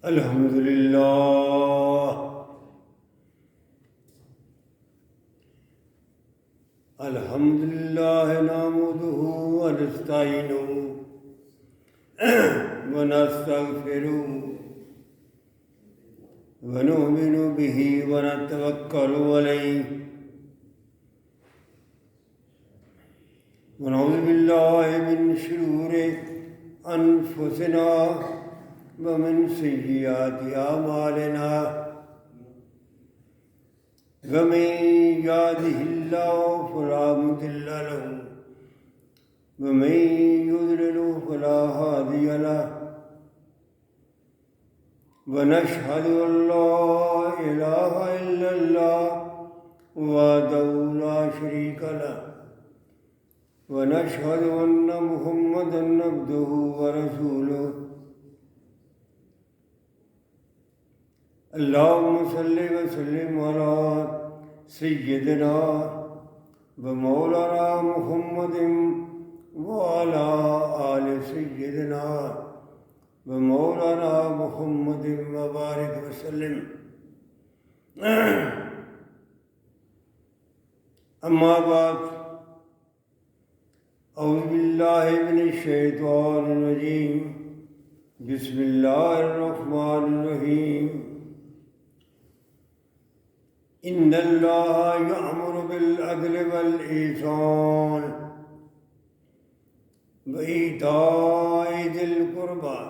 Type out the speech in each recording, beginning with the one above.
الحمد للہ الحمد للہ نحمدہ ونستعینہ ونستغفرہ ونؤمن بہ ونتوکل علیہ ونعوذ باللہ من شرور انفسنا ومن سیئات اعمالنا ومن یہدہ اللہ فلا مضل له ومن یضلل فلا ہادی له ونشهد ان لا الہ الا اللہ وحدہ لا شریک له ونشهد ان محمدا عبده ورسوله اللهم صل وسلم على سيدنا ومولانا محمد وعلى آل سيدنا ومولانا محمد وبارك وسلم. أما بعد، أعوذ بالله من الشيطان الرجيم. بسم الله الرحمن الرحيم. إن الله يأمر بالعدل والإحسان وإيتاء ذي القربى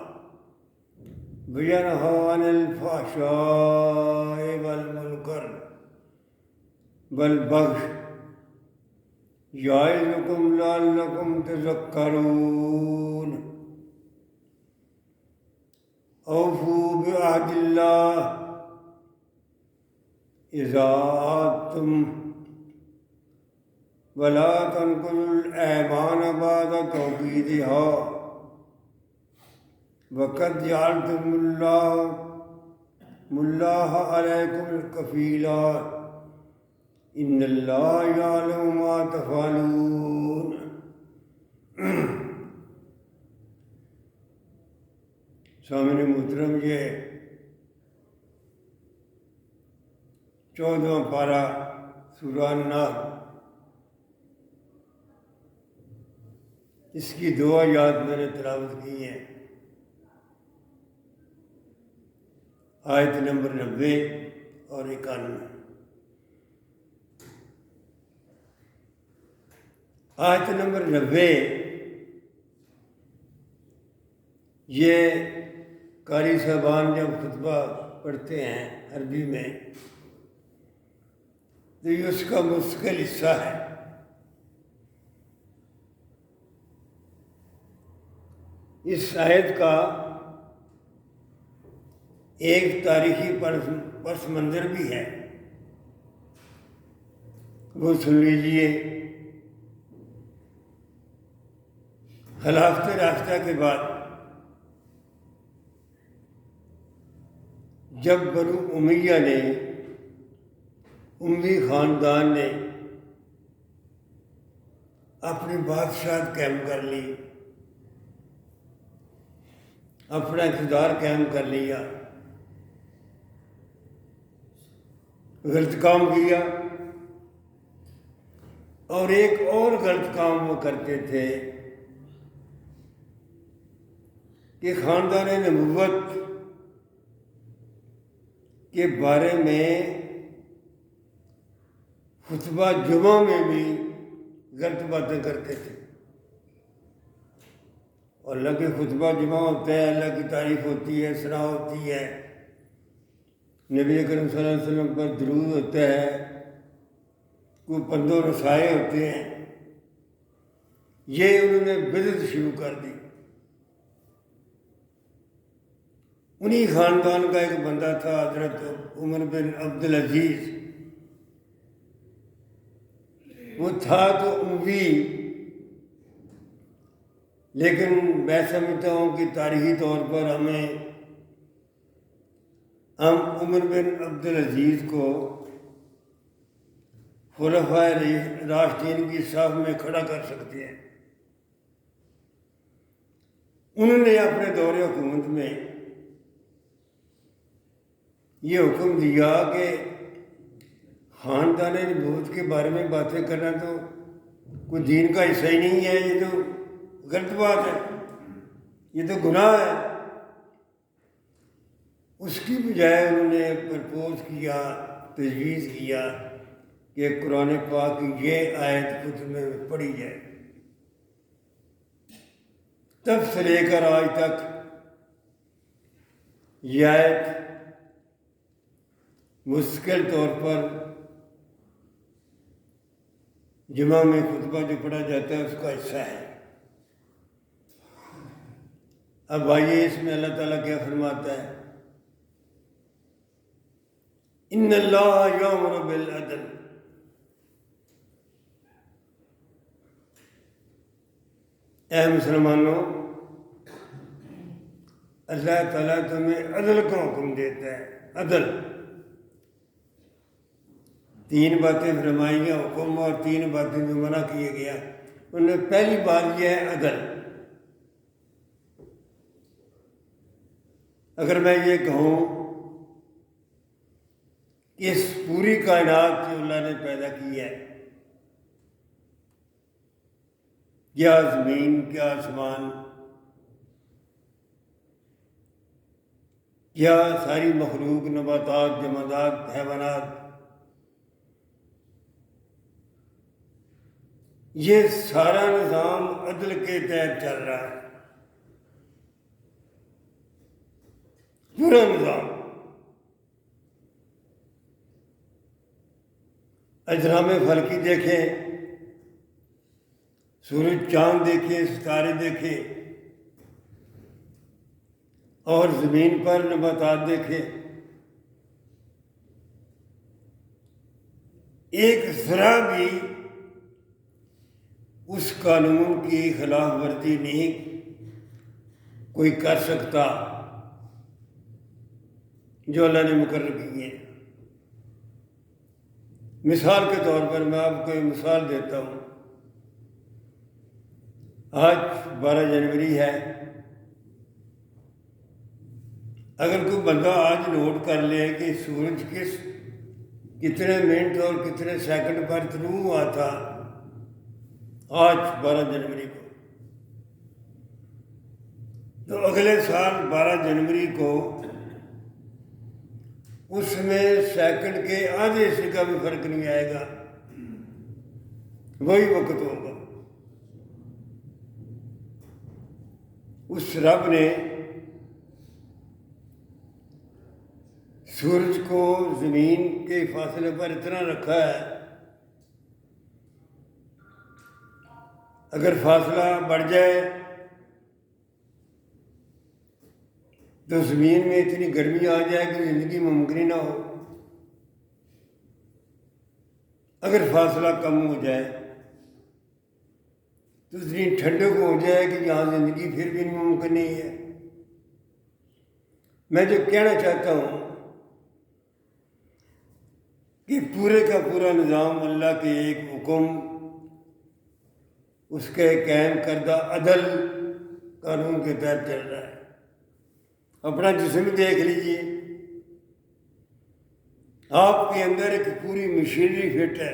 وينهى عن الفحشاء والمنكر والبغي يعظكم لعلكم تذكرون. أوفوا بعهد الله إذا عاهدتم ولا تنقضوا الأيمان بعد توكيدها وقد جعلتم الله عليكم كفيلا إن الله يعلم ما تفعلون. سامنے محترم، یہ 14واں پارہ سورہ النحل، اس کی 2 آیات میں نے تلاوت کی ہیں. آیت نمبر 90 اور 91. آیت نمبر 90 یہ قاری صاحبان جب خطبہ پڑھتے ہیں عربی میں تو یہ اس کا مستقل حصہ ہے. اس آیت کا ایک تاریخی پس منظر بھی ہے، وہ سن لیجیے. خلافت راشدہ کے بعد جب بنو امیہ نے، امی خاندان نے اپنی بادشاہت قائم کر لی، اپنا اقتدار قائم کر لیا، غلط کام کیا. اور ایک اور غلط کام وہ کرتے تھے کہ خاندان نبوت کے بارے میں خطبہ جمعہ میں بھی غلط باتیں کرتے تھے. اور اللہ کے خطبہ جمعہ ہوتا ہے، اللہ کی تعریف ہوتی ہے، ثنا ہوتی ہے، نبی کریم صلی اللہ علیہ وسلم پر درود ہوتا ہے، کوئی پند و رسائے ہوتے ہیں. یہ انہوں نے بدعت شروع کر دی. انہی خاندان کا ایک بندہ تھا حضرت عمر بن عبدالعزیز. وہ تھا تو اموی، لیکن میں سمجھتا ہوں کہ تاریخی طور پر ہم عمر بن عبدالعزیز کو خلفائے راشدین کی صف میں کھڑا کر سکتے ہیں. انہوں نے اپنے دور حکومت میں یہ حکم دیا کہ خاندان نبوت کے بارے میں باتیں کرنا تو کوئی دین کا حصہ ہی نہیں ہے، یہ تو غلط بات ہے، یہ تو گناہ ہے۔ اس کی بجائے انہوں نے پرپوز کیا، تجویز کیا کہ قرآن پاک کی یہ آیت خود میں پڑھی جائے۔ تب سے لے کر آج تک یہ آیت مستقل طور پر جمعہ میں خطبہ جو پڑھا جاتا ہے اس کا حصہ ہے۔ اب آئیے اس میں اللہ تعالیٰ کیا فرماتا ہے، ان اللہ یامر بالعدل، اے مسلمانوں، اللہ تعالیٰ تمہیں عدل کا حکم دیتا ہے۔ عدل، تین باتیں فرمائی ہیں حکم، اور تین باتیں جو منع کیے گیا ان میں پہلی بات یہ ہے عدل۔ اگر میں یہ کہوں کہ اس پوری کائنات جو اللہ نے پیدا کی ہے، کیا زمین، کیا آسمان، کیا ساری مخلوق، نباتات، جمادات، حیوانات، یہ سارا نظام عدل کے تحت چل رہا ہے، پورا نظام۔ اجرام فلکی دیکھیں، سورج چاند دیکھیں، ستارے دیکھیں، اور زمین پر نباتات دیکھیں، ایک ذرا بھی اس قانون کی خلاف ورزی نہیں کوئی کر سکتا جو اللہ نے مقرر کی ہے۔ مثال کے طور پر میں آپ کو ایک مثال دیتا ہوں۔ آج 12 جنوری ہے، اگر کوئی بندہ آج نوٹ کر لے کہ سورج کتنے منٹ اور کتنے سیکنڈ پر طلوع ہوا تھا آج 12 جنوری کو، تو اگلے سال 12 جنوری کو اس میں سیکنڈ کے آدھے حصے کا بھی فرق نہیں آئے گا، وہی وقت ہوگا۔ اس رب نے سورج کو زمین کے فاصلے پر اتنا رکھا ہے، اگر فاصلہ بڑھ جائے تو زمین میں اتنی گرمی آ جائے کہ زندگی ممکن ہی نہ ہو، اگر فاصلہ کم ہو جائے تو اتنی ٹھنڈک ہو جائے کہ یہاں زندگی پھر بھی ممکن نہیں ہے۔ میں جو کہنا چاہتا ہوں کہ پورے کا پورا نظام اللہ کے ایک حکم، اس کے قائم کردہ عدل قانون کے تحت چل رہا ہے۔ اپنا جسم دیکھ لیجئے، آپ کے اندر ایک پوری مشینری فٹ ہے،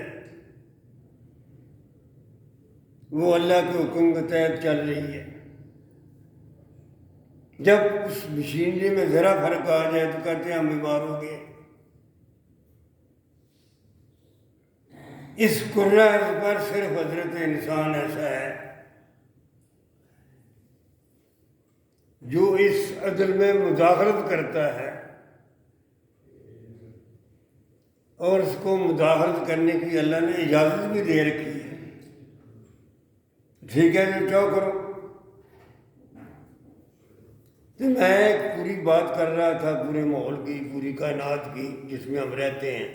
وہ اللہ کے حکم کے تحت چل رہی ہے۔ جب اس مشینری میں ذرا فرق آ جائے تو کہتے ہیں ہم بیمار ہو گئے۔ اس کرۂ ارض پر صرف حضرت انسان ایسا ہے جو اس عدل میں مداخلت کرتا ہے، اور اس کو مداخلت کرنے کی اللہ نے اجازت بھی دے رکھی ہے۔ ٹھیک ہے جو چاہو کرو۔ تو میں ایک پوری بات کر رہا تھا پورے ماحول کی، پوری کائنات کی جس میں ہم رہتے ہیں،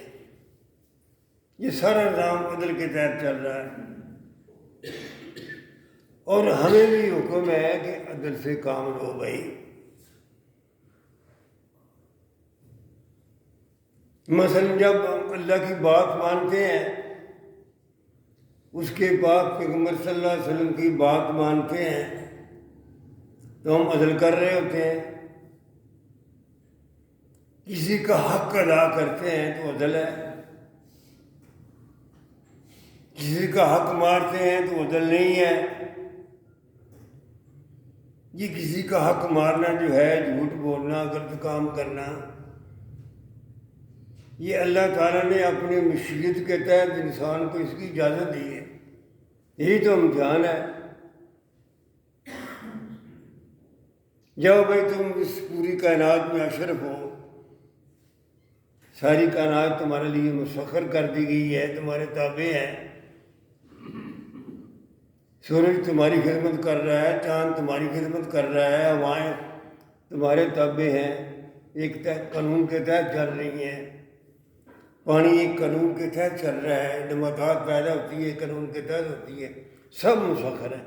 یہ سارا نظام عدل کے تحت چل رہا ہے، اور ہمیں بھی حکم ہے کہ عدل سے کام لو بھائی۔ مثلا جب ہم اللہ کی بات مانتے ہیں، اس کے پاک پیغمبر صلی اللہ علیہ وسلم کی بات مانتے ہیں، تو ہم عدل کر رہے ہوتے ہیں، کسی کا حق ادا کرتے ہیں تو عدل ہے، کسی کا حق مارتے ہیں تو عدل نہیں ہے۔ یہ کسی کا حق مارنا جو ہے، جھوٹ بولنا، غلط کام کرنا، یہ اللہ تعالیٰ نے اپنی مشیت کے تحت انسان کو اس کی اجازت دی ہے، یہی تو امتحان ہے۔ جب بھائی تم اس پوری کائنات میں اشرف ہو، ساری کائنات تمہارے لیے مسخر کر دی گئی ہے، تمہارے تابع ہے، سورج تمہاری خدمت کر رہا ہے، چاند تمہاری خدمت کر رہا ہے، ہوائیں تمہارے تابع ہیں، ایک قانون کے تحت چل رہی ہیں، پانی ایک قانون کے تحت چل رہا ہے، نباتات پیدا ہوتی ہے قانون کے تحت ہوتی ہے، سب مسخر ہے۔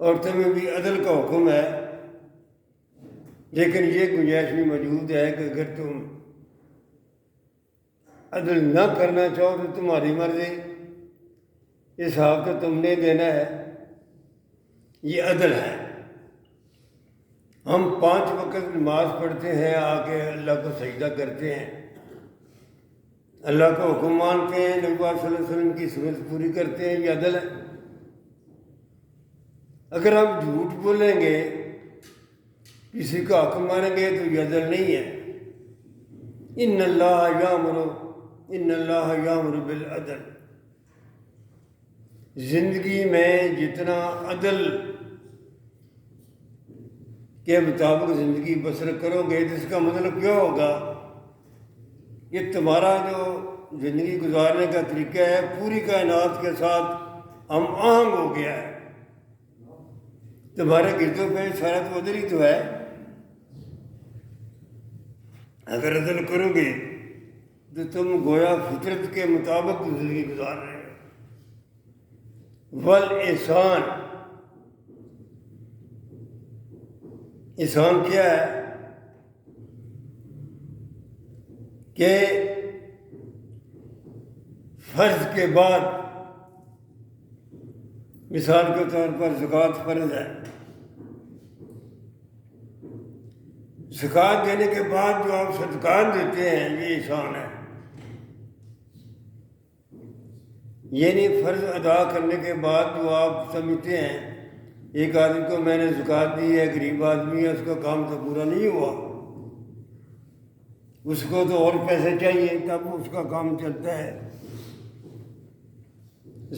اور تمہیں بھی عدل کا حکم ہے، لیکن یہ گنجائش بھی موجود ہے کہ اگر تم عدل نہ کرنا چاہو تو تمہاری مرضی، حساب تو تم نے دینا ہے، یہ عدل ہے۔ ہم 5 وقت نماز پڑھتے ہیں، آ کے اللہ کو سجدہ کرتے ہیں، اللہ کا حکم مانتے ہیں، نبی پاک صلی اللہ علیہ وسلم کی سنت پوری کرتے ہیں، یہ عدل ہے۔ اگر ہم جھوٹ بولیں گے، کسی کا حق مانیں گے تو یہ عدل نہیں ہے۔ ان اللہ یامر بالعدل، زندگی میں جتنا عدل کے مطابق زندگی بسر کرو گے تو اس کا مطلب کیا ہوگا؟ یہ تمہارا جو زندگی گزارنے کا طریقہ ہے پوری کائنات کے ساتھ ہم آہنگ ہو گیا ہے، تمہارے گردوں پہ سارا تو عدل ہی تو ہے۔ اگر عدل کرو گے تو تم گویا فطرت کے مطابق زندگی گزار رہے ہو۔ والاحسان، احسان کیا ہے؟ کہ فرض کے بعد، مثال کے طور پر زکوٰۃ فرض ہے، زکوٰۃ دینے کے بعد جو آپ صدقات دیتے ہیں یہ احسان ہے۔ یعنی فرض ادا کرنے کے بعد جو آپ سمجھتے ہیں ایک آدمی کو میں نے زکوٰۃ دی ہے، غریب آدمی ہے، اس کا کام تو پورا نہیں ہوا، اس کو تو اور پیسے چاہیے تب اس کا کام چلتا ہے۔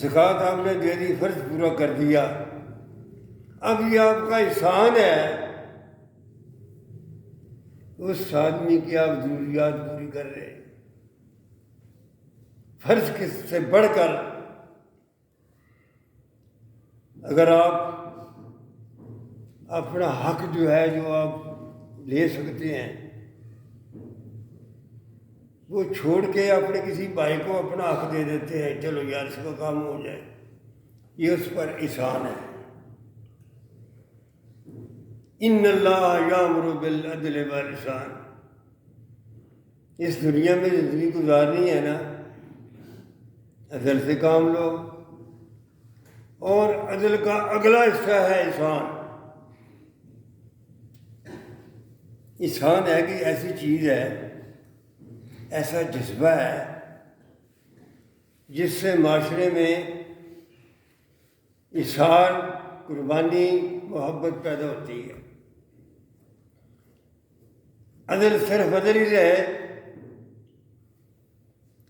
زکوٰۃ آپ نے دے دی، فرض پورا کر دیا، اب یہ آپ کا احسان ہے، اس آدمی کی آپ ضروریات پوری کر رہے ہیں۔ فرض کس سے بڑھ کر اگر آپ اپنا حق جو ہے جو آپ لے سکتے ہیں وہ چھوڑ کے اپنے کسی بھائی کو اپنا حق دے دیتے ہیں، چلو یار اس کا کام ہو جائے، یہ اس پر احسان ہے۔ ان اللہ یامر بالعدل والاحسان، اس دنیا میں زندگی گزارنی ہے نا، عدل سے کام لو، اور عدل کا اگلا حصہ ہے احسان۔ احسان ہے کہ ایسی چیز ہے، ایسا جذبہ ہے جس سے معاشرے میں اظہار، قربانی، محبت پیدا ہوتی ہے۔ عدل صرف عدل ہی رہے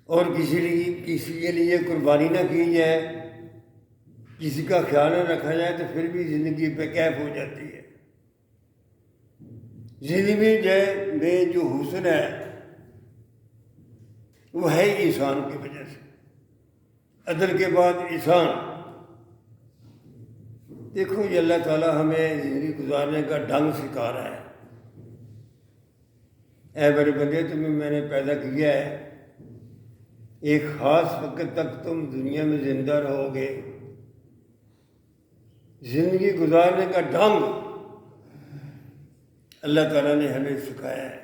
اور کسی کے لیے قربانی نہ کی جائے، کسی کا خیال نہ رکھا جائے تو پھر بھی زندگی بے کیف ہو جاتی ہے۔ زندگی میں جو حسن ہے وہ ہے احسان کی وجہ سے، عدل کے بعد احسان۔ دیکھو یہ اللہ تعالیٰ ہمیں زندگی گزارنے کا ڈھنگ سکھا رہا ہے۔ اے میرے بندے، تمہیں میں نے پیدا کیا ہے، ایک خاص وقت تک تم دنیا میں زندہ رہو گے، زندگی گزارنے کا ڈھنگ اللہ تعالیٰ نے ہمیں سکھایا ہے،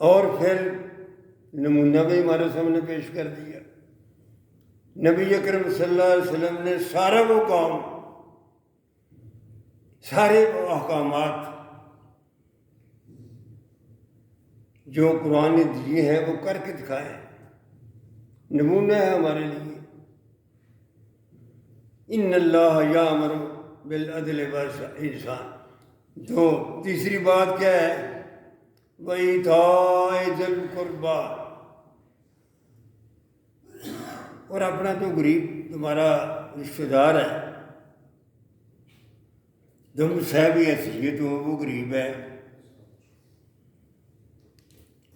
اور پھر نمونہ بھی ہمارے سامنے پیش کر دیا۔ نبی اکرم صلی اللہ علیہ وسلم نے سارا وہ کام، سارے وہ احکامات جو قرآن نے دیے ہیں وہ کر کے دکھائے، نمونہ ہے ہمارے لیے۔ ان اللہ یامر بالعدل والاحسان۔ تو تیسری بات کیا ہے؟ وَإِيتَاءِ ذِي الْقُرْبَىٰ، اور اپنا جو غریب تمہارا رشتہ دار ہے، تم صاحب حیثیت ہو، وہ غریب ہے،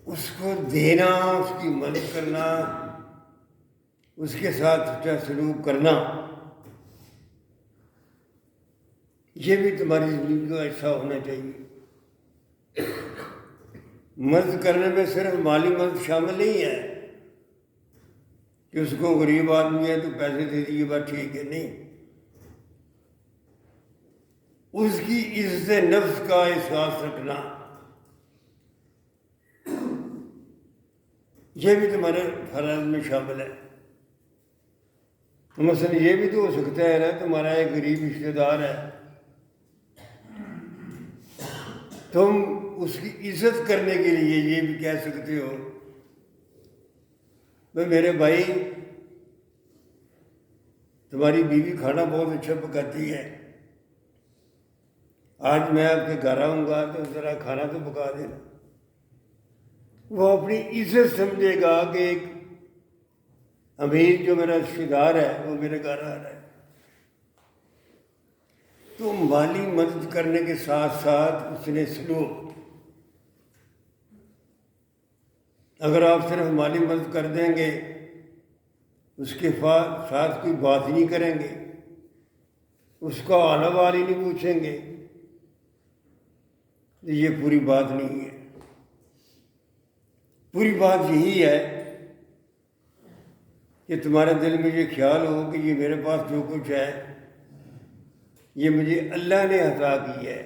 اس کو دینا، اس کی مدد کرنا، اس کے ساتھ اچھا سلوک کرنا، یہ بھی تمہاری زندگی کا حصہ ہونا چاہیے۔ مدد کرنے میں صرف مالی مدد شامل نہیں ہے کہ اس کو غریب آدمی ہے تو پیسے دے دیجیے بات ٹھیک ہے، نہیں، اس کی عزت نفس کا احساس رکھنا، یہ بھی تمہارے فرائض میں شامل ہے۔ مثلا یہ بھی تو ہو سکتا ہے نا، تمہارا ایک غریب رشتہ دار ہے، تم اس کی عزت کرنے کے لیے یہ بھی کہہ سکتے ہو بھائی میرے بھائی، تمہاری بیوی کھانا بہت اچھا پکاتی ہے، آج میں آپ کے گھر آؤں گا تو ذرا کھانا تو پکا دینا۔ وہ اپنی عزت سمجھے گا کہ ایک امیر جو میرا رشتہ دار ہے وہ میرے گھر آ رہا ہے۔ تو مالی مدد کرنے کے ساتھ ساتھ اس نے سلوک، اگر آپ صرف مالی مدد کر دیں گے، اس کے ساتھ کوئی بات نہیں کریں گے، اس کا حال احوال ہی نہیں پوچھیں گے، تو یہ پوری بات نہیں ہے۔ پوری بات یہی ہے کہ تمہارے دل میں یہ خیال ہو کہ یہ میرے پاس جو کچھ ہے یہ مجھے اللہ نے عطا کی ہے،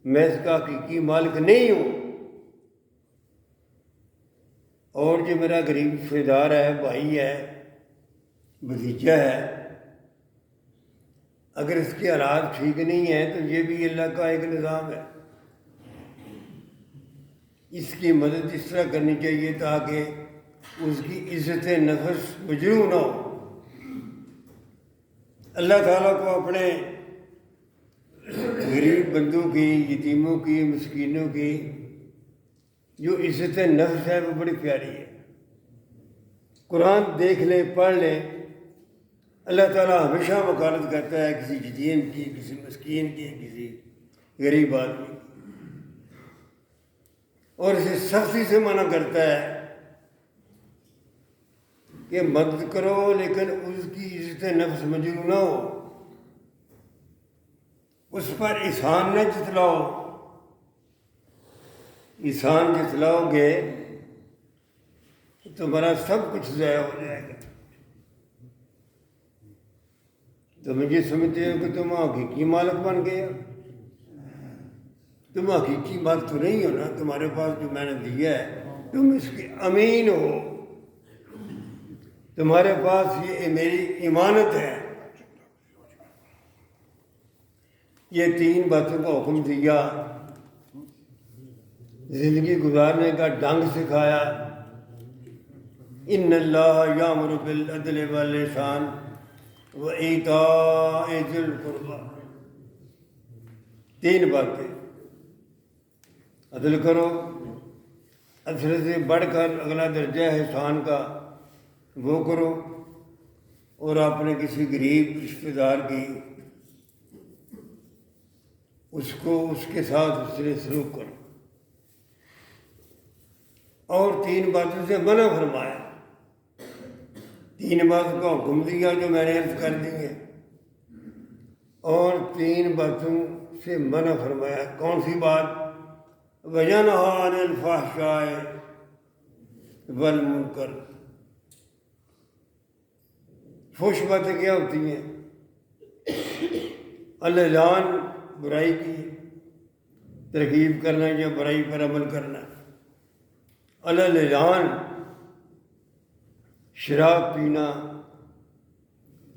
میں اس کا حقیقی مالک نہیں ہوں، اور جو میرا غریب رشتہ دار ہے، بھائی ہے، بھتیجا ہے، اگر اس کے حالات ٹھیک نہیں ہیں تو یہ بھی اللہ کا ایک نظام ہے، اس کی مدد اس طرح کرنی چاہیے تاکہ اس کی عزت نفس مجروح نہ ہو۔ اللہ تعالیٰ کو اپنے غریب بندوں کی، یتیموں کی، مسکینوں کی جو عزت نفس ہے وہ بڑی پیاری ہے۔ قرآن دیکھ لیں، پڑھ لیں، اللہ تعالیٰ ہمیشہ وکالت کرتا ہے کسی یتیم کی، کسی مسکین کی، کسی غریب آدمی کی، اور اسے سختی سے منع کرتا ہے کہ مدد کرو لیکن اس کی عزت نفس مجروح نہ ہو، اس پر احسان نہ جتلاؤ۔ احسان جتلاؤ گے تو تمہارا سب کچھ ضائع ہو جائے گا۔ تم یہ سمجھتے ہو کہ تم حقیقی مالک بن گئے ہو، تم حقیقی مالک تو نہیں ہو نا، تمہارے پاس جو میں نے دیا ہے تم اس کے امین ہو، تمہارے پاس یہ میری امانت ہے۔ یہ تین باتوں کا حکم دیا، زندگی گزارنے کا ڈھنگ سکھایا۔ ان اللہ یامر بالعدل والاحسان وایتاء ذی القربیٰ، تین باتیں، عدل کرو، عدل سے بڑھ کر اگلا درجہ ہے احسان کا، وہ کرو، اور اپنے کسی غریب رشتہ دار کی اس کے ساتھ اس نے سلوک کرو، اور تین باتوں سے منع فرمایا، تین باتوں کا حکم دیا جو میں نے عرض کر دی ہے، اور تین باتوں سے منع فرمایا۔ کون سی بات؟ وَيَنْهَىٰ عَنِ الْفَحْشَاءِ وَالْمُنکَرِ، فحش باتیں کیا ہوتی ہیں؟ الاعلان برائی کی، ترغیب کرنا یا برائی پر عمل کرنا، الاعلان شراب پینا،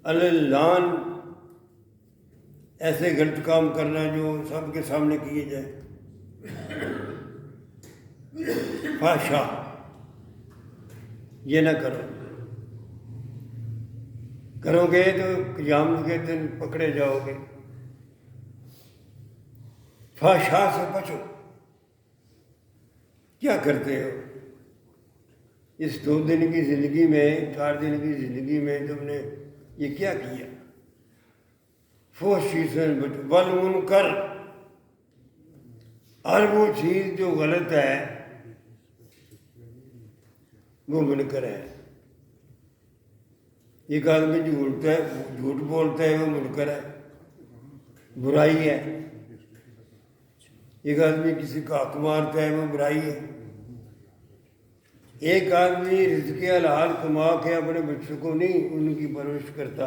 اللعان، ایسے غلط کام کرنا جو سب کے سامنے کیے جائے، فحشا، یہ نہ کرو، کرو گے تو قیامت کے دن پکڑے جاؤ گے۔ فحشا سے بچو۔ کیا کرتے ہو اس 2 دن کی زندگی میں، 4 دن کی زندگی میں تم نے یہ کیا کیا؟ فحش چیز سے بچو، والمنکر، ہر وہ چیز جو غلط ہے وہ منکر ہے۔ ایک آدمی جھوٹ بولتا ہے وہ منکر ہے، برائی ہے۔ ایک آدمی کسی کا حق مارتا ہے وہ برائی ہے۔ ایک آدمی رزق حلال کما کے اپنے بچوں کو نہیں ان کی پرورش کرتا،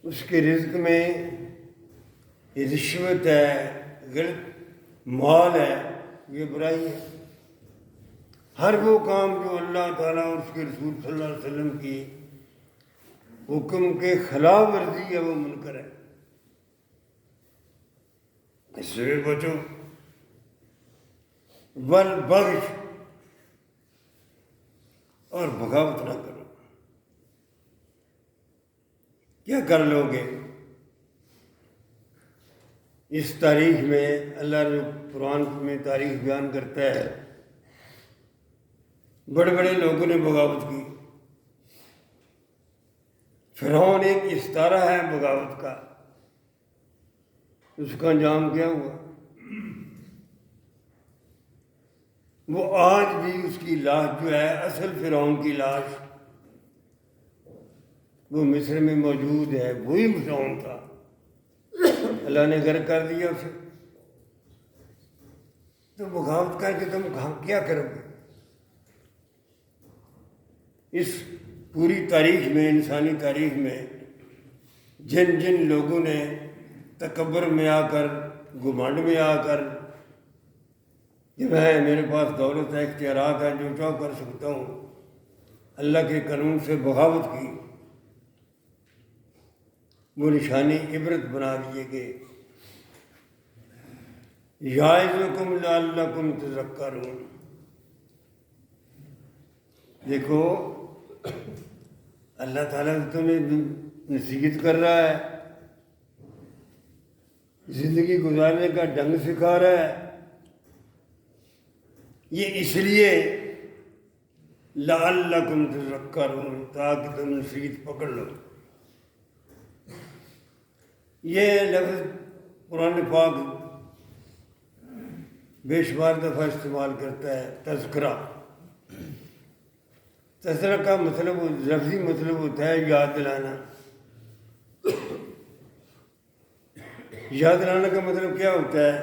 اس کے رزق میں رشوت ہے، غلط مال ہے، یہ برائی ہے۔ ہر وہ کام جو اللہ تعالیٰ اور اس کے رسول صلی اللہ علیہ وسلم کی حکم کے خلاف ورزی ہے وہ منکر ہے، اس سے بچو۔ والبغی، اور بغاوت نہ کرو۔ کیا کر لو گے؟ اس تاریخ میں اللہ نے قرآن میں تاریخ بیان کرتا ہے، بڑے بڑے لوگوں نے بغاوت کی۔ فرعون ایک استارہ ہے بغاوت کا، اس کا انجام کیا ہوا؟ وہ آج بھی اس کی لاش جو ہے، اصل فرعون کی لاش، وہ مصر میں موجود ہے، وہی فرعون تھا، اللہ نے غرق کر دیا اسے۔ تو بغاوت کر کے تم کیا کرو گے؟ اس پوری تاریخ میں، انسانی تاریخ میں، جن جن لوگوں نے تکبر میں آ کر، گھمنڈ میں آ کر کہ میرے پاس دولت ہے، اختیارات ہیں، جو چاہوں کر سکتا ہوں، اللہ کے قانون سے بغاوت کی، وہ نشانی عبرت بنا دیے گئے۔ یعظکم لعلکم تذکرون۔ دیکھو اللہ تعالیٰ تمہیں نصیحت کر رہا ہے، زندگی گزارنے کا ڈھنگ سکھا رہا ہے، یہ اس لیے لعلکم تذکرون، تاکہ تم نصیحت پکڑ لو۔ یہ لفظ قرآن پاک بے شمار دفعہ استعمال کرتا ہے، تذکرہ۔ تذکرہ کا مطلب، لفظی مطلب ہوتا ہے یاد دلانا۔ یاد دلانا کا مطلب کیا ہوتا ہے؟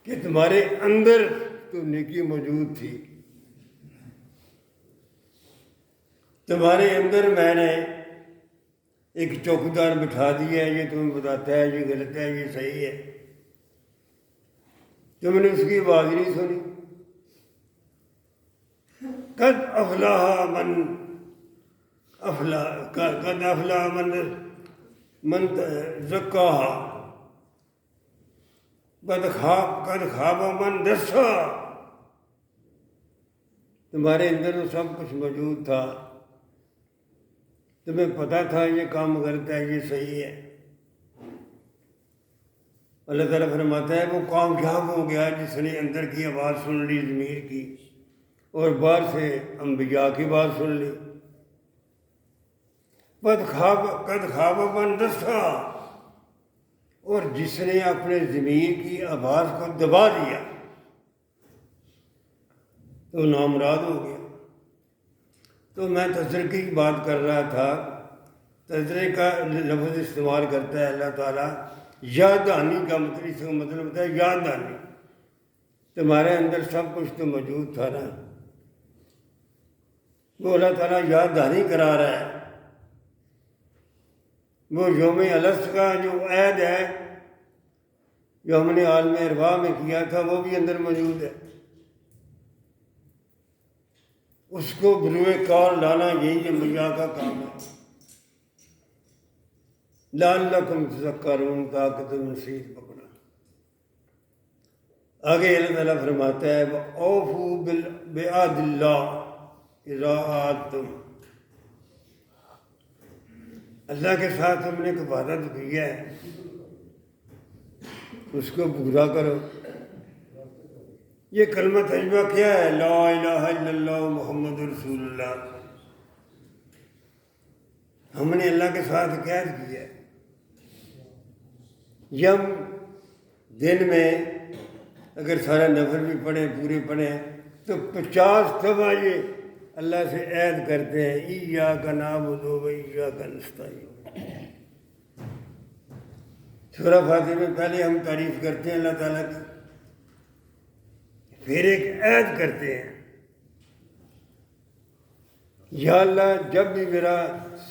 کہ تمہارے اندر تو نیکی موجود تھی، تمہارے اندر میں نے ایک چوکیدار بٹھا دیا ہے، یہ تمہیں بتاتا ہے یہ غلط ہے، یہ صحیح ہے، تم نے اس کی آواز نہیں سنی۔ قد افلاح من زکاہا، قد خاب من دساہا۔ تمہارے اندر تو سب کچھ موجود تھا، تمہیں پتہ تھا یہ کام غلط ہے، یہ صحیح ہے۔ اللہ تعالیٰ فرماتا ہے وہ کامیاب ہو گیا جس نے اندر کی آواز سن لی، ضمیر کی، اور باہر سے انبیاء کی بات سن لی۔ قد خواب من دساہا، اور جس نے اپنے ضمیر کی آواز کو دبا دیا تو نامراد ہو گیا۔ تو میں تذکرے کی بات کر رہا تھا، تذکرے کا لفظ استعمال کرتا ہے اللہ تعالیٰ، یاد دہانی کا مطلب، اس کا مطلب ہوتا ہے یاد دہانی۔ تمہارے اندر سب کچھ تو موجود تھا نا، وہ اللہ تعالیٰ یاد دہانی کرا رہا ہے۔ وہ یوم الست کا جو عید ہے جو ہم نے عالم ارواح میں کیا تھا، وہ بھی اندر موجود ہے، اس کو بروئے کار لانا یہی انبیاء کا کام ہے۔ لعلکم تذکرون، تاکہ تم نصیحت پکڑو۔ آگے اللہ تعالیٰ فرماتا ہے وَأَوْفُوا بِعَهْدِ اللَّهِ إِذَا عَاهَدتُّمْ، اللہ کے ساتھ ہم نے ایک وعدہ تو کیا ہے، اس کو پورا کرو۔ یہ کلمہ طیبہ کیا ہے؟ لا الہ الا اللہ محمد رسول اللہ۔ ہم نے اللہ کے ساتھ قید کیا ہے، یہ ہم دن میں اگر سارا نفل بھی پڑھیں، پورے پڑھیں، تو 50 دفعہ یہ اللہ سے عہد کرتے ہیں ایاک نعبد و ایاک نستعین۔ سورہ فاتحہ میں پہلے ہم تعریف کرتے ہیں اللہ تعالیٰ کی، پھر ایک عہد کرتے ہیں یا اللہ جب بھی میرا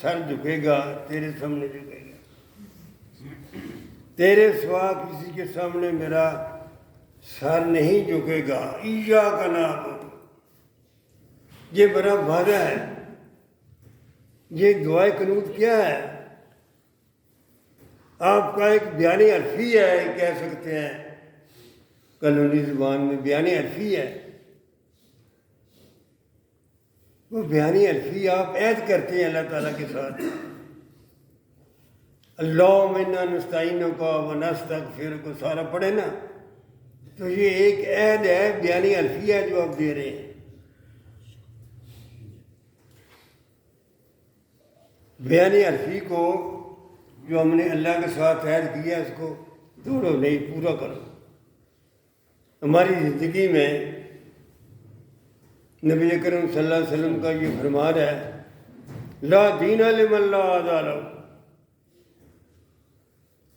سر جھکے گا تیرے سامنے جھکے گا، تیرے سوا کسی کے سامنے میرا سر نہیں جھکے گا۔ ایاک نعبد، یہ بڑا وعدہ ہے۔ یہ دعائے قنوت کیا ہے؟ آپ کا ایک بیان حرفی ہے، کہہ سکتے ہیں قانونی زبان میں بیان حرفی ہے۔ وہ بیان حرفی آپ عہد کرتے ہیں اللہ تعالیٰ کے ساتھ، اللہم انا نستعینک و نستغفرک، سارا پڑھے نا، تو یہ ایک عہد ہے، بیان حرفی ہے جو آپ دے رہے ہیں۔ بیان حرفی کو جو ہم نے اللہ کے ساتھ عہد کیا، اس کو توڑو نہیں، پورا کرو۔ ہماری زندگی میں نبی کریم صلی اللہ علیہ وسلم کا یہ فرمان ہے لا دین لمن لا وعدہ لہ،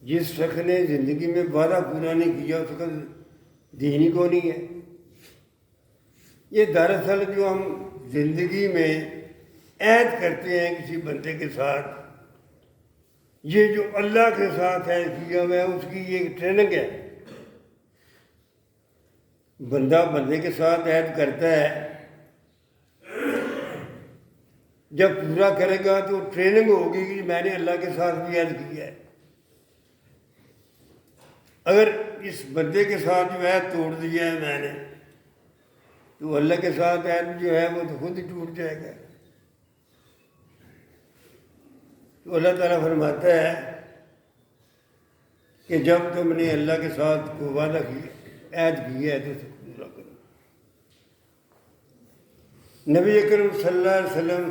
جس شخص نے زندگی میں وعدہ پورا نہیں کیا اس کا دین ہی کو نہیں ہے۔ یہ دراصل جو ہم زندگی میں عہد کرتے ہیں کسی بندے کے ساتھ، یہ جو اللہ کے ساتھ عہد کیا ہوا ہے اس کی یہ ٹریننگ ہے۔ بندہ بندے کے ساتھ عہد کرتا ہے، جب پورا کرے گا تو ٹریننگ ہوگی کہ میں نے اللہ کے ساتھ بھی عہد کیا ہے۔ اگر اس بندے کے ساتھ جو عہد توڑ دیا ہے میں نے، تو اللہ کے ساتھ عہد جو ہے وہ تو خود ہی ٹوٹ جائے گا۔ تو اللہ تعالیٰ فرماتا ہے کہ جب تم نے اللہ کے ساتھ کو وعدہ کیا، عہد کیا ہے، تو اسے پورا کرو۔ نبی اکرم صلی اللہ علیہ وسلم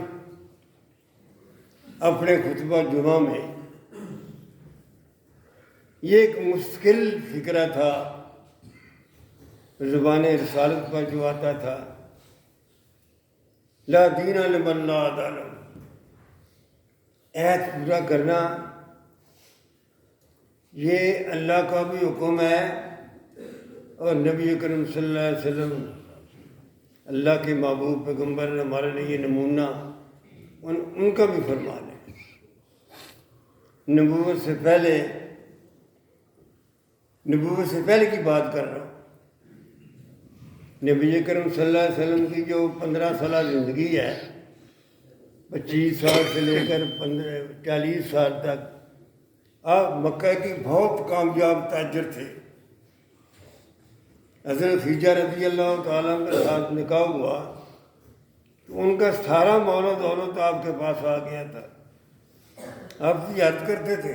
اپنے خطبہ جمعہ میں یہ ایک مشکل فکرہ تھا، زبان رسالت پر جو آتا تھا لا دین لمن لا وعدہ لہ، عہد پورا کرنا یہ اللہ کا بھی حکم ہے، اور نبی کریم صلی اللہ علیہ وسلم اللہ کے محبوب پیغمبر ہمارے لیے یہ نمونہ ان کا بھی فرمان ہے۔ نبوت سے پہلے کی بات کر رہا ہوں۔ نبی کریم صلی اللہ علیہ وسلم کی جو 15 سالہ زندگی ہے، 25 سال سے لے کر 40 سال تک آپ مکہ کی بہت کامیاب تاجر تھے۔ حضرت خدیجہ رضی اللہ تعالیٰ کے ساتھ نکاح ہوا تو ان کا سارا مال و دولت آپ کے پاس آ گیا تھا، آپ تجارت کرتے تھے،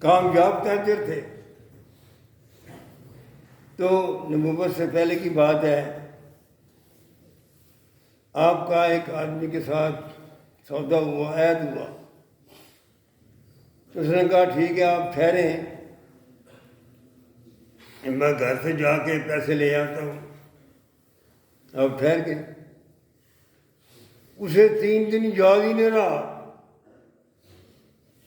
کامیاب تاجر تھے۔ تو نبوت سے پہلے کی بات ہے، آپ کا ایک آدمی کے ساتھ سودا ہوا، عہد ہوا، تو اس نے کہا ٹھیک ہے آپ ٹھہریں، میں گھر سے جا کے پیسے لے آتا ہوں۔ آپ ٹھہر گئے، اسے 3 دن یاد ہی نہیں رہا،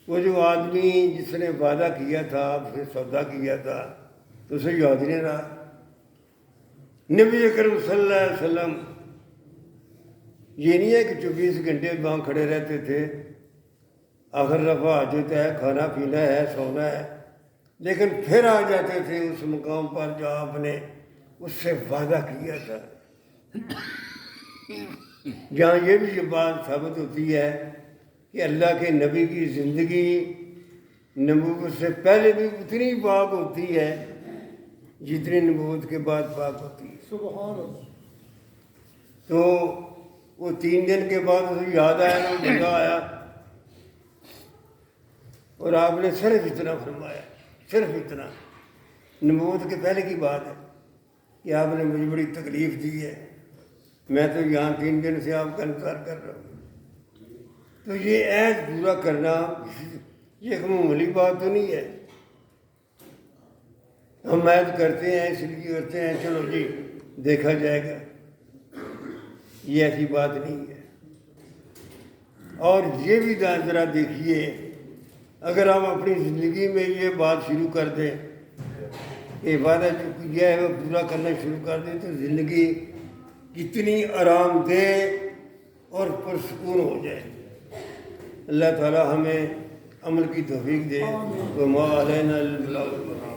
وہ جو آدمی جس نے وعدہ کیا تھا، آپ سے سودا کیا تھا، تو اسے یاد ہی نہیں رہا۔ نبی اکرم صلی اللہ علیہ وسلم یہ نہیں ہے کہ 24 گھنٹے وہاں کھڑے رہتے تھے، آخر رفع حاجت ہے، کھانا پینا ہے، سونا ہے، لیکن پھر آ جاتے تھے اس مقام پر جو آپ نے اس سے وعدہ کیا تھا۔ جہاں یہ بھی یہ بات ثابت ہوتی ہے کہ اللہ کے نبی کی زندگی نبوت سے پہلے بھی اتنی پاک ہوتی ہے جتنی نبوت کے بعد پاک ہوتی ہے۔ سبحان اللہ۔ تو وہ 3 دن کے بعد اسے یاد آیا نا بندہ آیا اور آپ نے صرف اتنا فرمایا، صرف اتنا، نبوت کے پہلے کی بات ہے کہ آپ نے مجھے بڑی تکلیف دی ہے، میں تو یہاں 3 دن سے آپ کا انتظار کر رہا ہوں۔ تو یہ عہد پورا کرنا یہ ایک معمولی بات تو نہیں ہے۔ ہم عہد کرتے ہیں اس لیے کرتے ہیں چلو جی دیکھا جائے گا، یہ ایسی بات نہیں ہے۔ اور یہ بھی ذرا دیکھیے، اگر ہم اپنی زندگی میں یہ بات شروع کر دیں کہ وعدہ جو کیا ہے وہ پورا کرنا شروع کر دیں تو زندگی کتنی آرام دہ اور پرسکون ہو جائے۔ اللہ تعالیٰ ہمیں عمل کی توفیق دے۔ وما علینا الا البلاغ۔